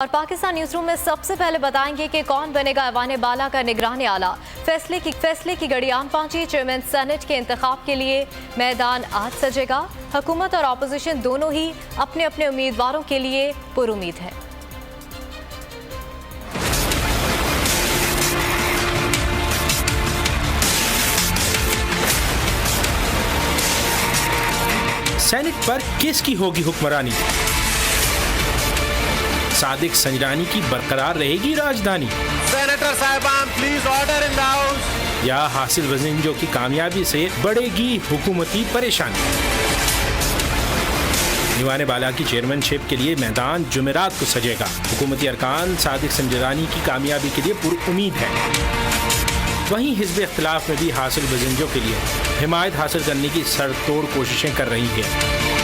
और Pakistan news room में सबसे पहले बताएंगे कि कौन बनेगा ऐवान बाला का निगरान आला। फैसले की घड़ी आन पहुंची। चेयरमैन सेनेट के इंतखाब के लिए मैदान आज सजेगा। हुकूमत और अपोजिशन दोनों ही अपने अपने उम्मीदवारों के लिए पुरुमीद है। सेनेट पर किसकी होगी हुक्मरानी? सादिक संजरानी की बरकरार रहेगी राजधानी, सेनेटर साहिबान please order in the house, या हासिल वज़ीर की कामयाबी से बढ़ेगी हुकूमती परेशानी? ईवान बाला की चेयरमैनशिप के लिए मैदान जुमेरात को सजेगा। हुकूमती अरकान सादिक संजरानी की कामयाबी के लिए पुरुम्मीद है। वहीं हिज़्ब इख्तिलाफ में भी हासिल वज़ीर के लिए हिमायत हासिल करने की सरतोड़ कोशिशें कर रही है।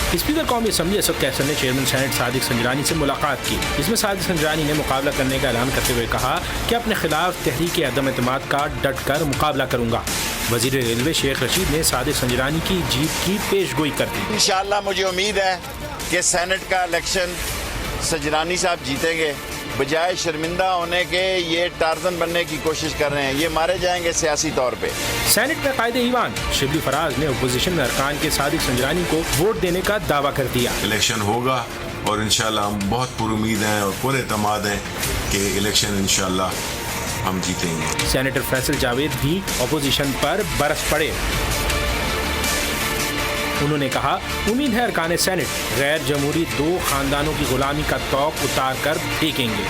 स्पीकर कौमी असम्बली असद कैसर ने चेयरमैन सेनेट सादिक संजरानी से मुलाकात की। इसमें सादिक संजरानी ने मुकाबला करने का ऐलान करते हुए कहा कि अपने खिलाफ तहरीक अदम एतमाद का डट कर मुकाबला करूंगा। वजीर रेलवे शेख रशीद ने सादिक संजरानी की जीत की पेशगोई कर दी। इंशाअल्लाह मुझे उम्मीद है कि सेनेट का इलेक्शन संजरानी साहब जीतेंगे। बजाय शर्मिंदा होने के ये टार्जन बनने की कोशिश कर रहे हैं, ये मारे जाएंगे सियासी तौर पे। सेनेट में कायदे ईवान शिबली फराज ने अपोजिशन में अरकान के सादिक संजरानी को वोट देने का दावा कर दिया। इलेक्शन होगा और इंशाल्लाह हम बहुत पुरुमीद हैं और पूरे एतमाद हैं कि इलेक्शन इंशाल्लाह हम जीतेंगे। सेनेटर फैसल जावेद भी अपोजिशन पर बरस पड़े। उन्होंने कहा, उम्मीद है अरकान सेनेट गैर जमहूरी दो खानदानों की गुलामी का तौक उतार कर फेंकेंगे।